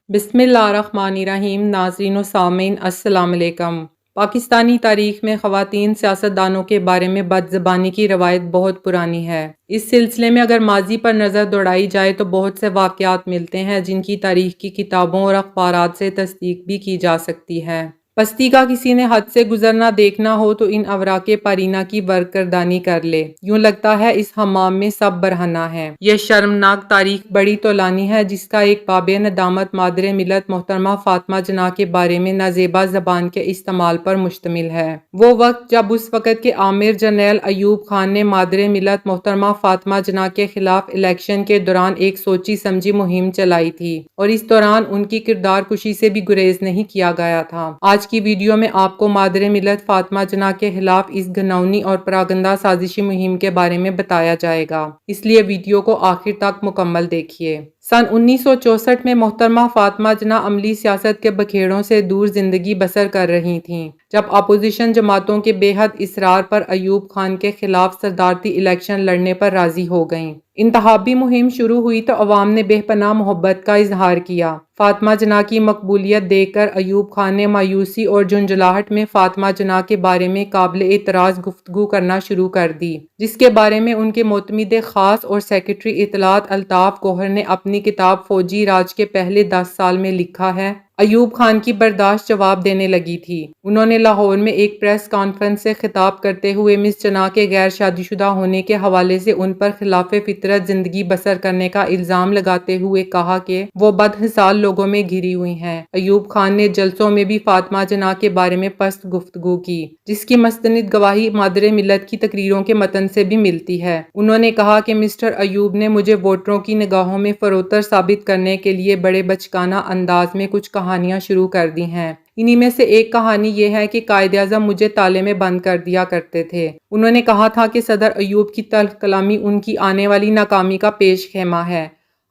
बिस्मिल्लाहिर्रहमानिर्रहीम। नाज़रीन व सामीन अस्सलाम अलैकुम। पाकिस्तानी तारीख में ख़वातीन सियासतदानों के बारे में बदज़बानी की रवायत बहुत पुरानी है। इस सिलसिले में अगर माजी पर नज़र दौड़ाई जाए तो बहुत से वाक़यात मिलते हैं जिनकी तारीख की किताबों और अखबारात से तस्दीक भी की जा सकती है। पस्ती का किसी ने हद से गुजरना देखना हो तो इन अवराके पारीना की बरकरदानी कर ले। यूं लगता है इस हमाम में सब बरहना है। यह शर्मनाक तारीख बड़ी तौलानी है जिसका एक बाब नदामत मादरे मिलत मोहतरमा फातिमा जना के बारे में नाजेबा जबान के इस्तेमाल पर मुश्तमिल है। वो वक्त जब उस वक्त के आमिर जनरल अयूब खान ने मादरे मिलत मोहतरमा फातिमा जना के खिलाफ इलेक्शन के दौरान एक सोची समझी मुहिम चलाई थी और इस दौरान उनकी किरदार कुशी से भी गुरेज नहीं किया गया था। आज की वीडियो में आपको मादरे मिलत फातिमा जना के खिलाफ इस घिनौनी और परागंदा साजिशी मुहिम के बारे में बताया जाएगा, इसलिए वीडियो को आखिर तक मुकम्मल देखिए। सन 1964 में मोहतरमा फातिमा जना अमली सियासत के बखेड़ों से दूर जिंदगी बसर कर रही थीं, जब अपोजिशन जमातों के बेहद इसरार पर अयूब खान के खिलाफ सदारती इलेक्शन लड़ने पर राजी हो गईं। इंतहाबी मुहिम शुरू हुई तो अवाम ने बेपनाह मोहब्बत का इजहार किया। फातिमा जना की मकबूलियत देखकर अयूब खान ने मायूसी और झुंझलाहट में फातिमा जना के बारे में काबिल एतराज़ गुफ्तगू करना शुरू कर दी, जिसके बारे में उनके मोतमिद खास और सेक्रेटरी इतलात अल्ताफ गौहर ने अपनी किताब फौजी राज के पहले 10 साल में लिखा है। अयूब खान की बर्दाश्त जवाब देने लगी थी। उन्होंने लाहौर में एक प्रेस कॉन्फ्रेंस से खिताब करते हुए मिस जना के गैर शादीशुदा होने के हवाले से उन पर खिलाफ फितरत जिंदगी बसर करने का इल्जाम लगाते हुए कहा कि वो बदहिसाल लोगों में घिरी हुई हैं। अयूब खान ने जलसों में भी फातिमा जना के बारे में पस्त गुफ्तगू की, जिसकी मस्तनिद गवाही मादरे मिलत की तकरीरों के मतन से भी मिलती है। उन्होंने कहा कि मिस्टर अयूब ने मुझे वोटरों की निगाहों में फरोतर साबित करने के लिए बड़े बचकाना अंदाज में कुछ कहानियां शुरू कर दी हैं। इन्हीं में से एक कहानी ये है कि कायदे-आज़म मुझे ताले में बंद कर दिया करते थे। उन्होंने कहा था कि सदर अयूब की तल्ख कलामी उनकी आने वाली नाकामी का पेश खेमा है।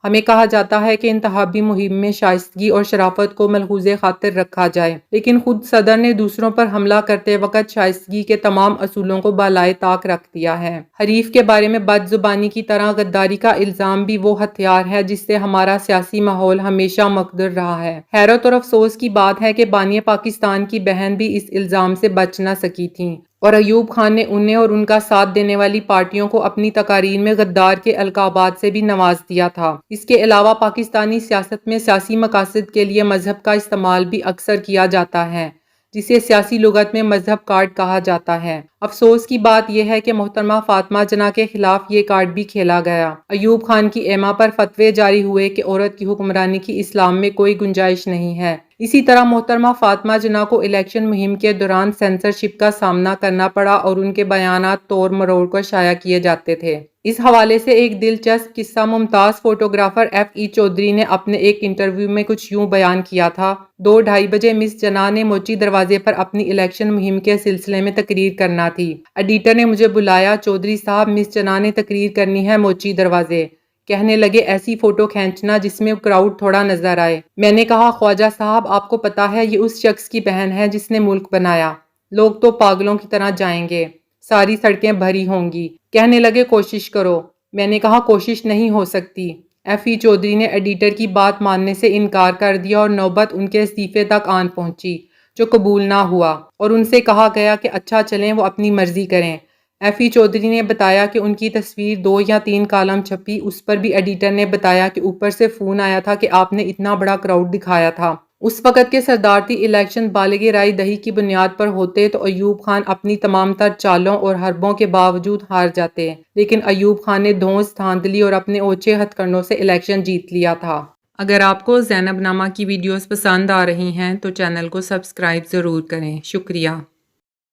हमें कहा जाता है कि इंतहाबी मुहिम में शाइस्तगी और शराफत को मलहूज़े खातिर रखा जाए, लेकिन खुद सदर ने दूसरों पर हमला करते वक्त शाइस्तगी के तमाम असूलों को बालाए ताक रख दिया है। हरीफ के बारे में बदजुबानी की तरह गद्दारी का इल्जाम भी वो हथियार है जिससे हमारा सियासी माहौल हमेशा मकदूर रहा है। हैरत और अफसोस की बात है कि बानिया पाकिस्तान की बहन भी इस इल्जाम से बच न सकी थी और अयूब खान ने उन्हें और उनका साथ देने वाली पार्टियों को अपनी तकारीर में गद्दार के अलकाबात से भी नवाज दिया था। इसके अलावा पाकिस्तानी सियासत में सियासी मकासद के लिए मजहब का इस्तेमाल भी अक्सर किया जाता है, जिसे सियासी लुगत में मजहब कार्ड कहा जाता है। अफसोस की बात यह है कि मोहतरमा फातिमा जना के खिलाफ ये कार्ड भी खेला गया। अयूब खान की एमा पर फतवे जारी हुए कि औरत की हुक्मरानी की इस्लाम में कोई गुंजाइश नहीं है। इसी तरह मोहतरमा फातिमा जना को इलेक्शन मुहिम के दौरान सेंसरशिप का सामना करना पड़ा और उनके बयानात तोड़ मरोड़ कर शाया किए जाते थे। इस हवाले से एक दिलचस्प किस्सा मुमताज फोटोग्राफर F.E. चौधरी ने अपने एक इंटरव्यू में कुछ यूं बयान किया था। 2-2:30 बजे मिस जना ने मोची दरवाजे पर अपनी इलेक्शन मुहिम के सिलसिले में तकरीर करना थी। एडिटर ने मुझे बुलाया। चौधरी साहब, मिस जना ने तकरीर करनी है मोची दरवाजे। कहने लगे ऐसी फोटो खींचना जिसमें क्राउड थोड़ा नजर आए। मैंने कहा ख्वाजा साहब, आपको पता है ये उस शख्स की बहन है जिसने मुल्क बनाया। लोग तो पागलों की तरह जाएंगे, सारी सड़कें भरी होंगी। कहने लगे कोशिश करो। मैंने कहा कोशिश नहीं हो सकती। F.E. चौधरी ने एडिटर की बात मानने से इनकार कर दिया और नौबत उनके इस्तीफे तक आन पहुंची, जो कबूल ना हुआ और उनसे कहा गया कि अच्छा चलें, वो अपनी मर्जी करें। F.E. चौधरी ने बताया कि उनकी तस्वीर 2 या 3 कालम छपी। उस पर भी एडिटर ने बताया कि ऊपर से फोन आया था कि आपने इतना बड़ा क्राउड दिखाया था। उस वक़्त के सदारती इलेक्शन बालिग़ राय दही की बुनियाद पर होते तो अयूब खान अपनी तमाम तर चालों और हरबों के बावजूद हार जाते, लेकिन अयूब खान ने धौंस धांधली और अपने ओछे हथकंडों से इलेक्शन जीत लिया था। अगर आपको ज़ैनब नामा की वीडियोस पसंद आ रही हैं तो चैनल को सब्सक्राइब ज़रूर करें। शुक्रिया।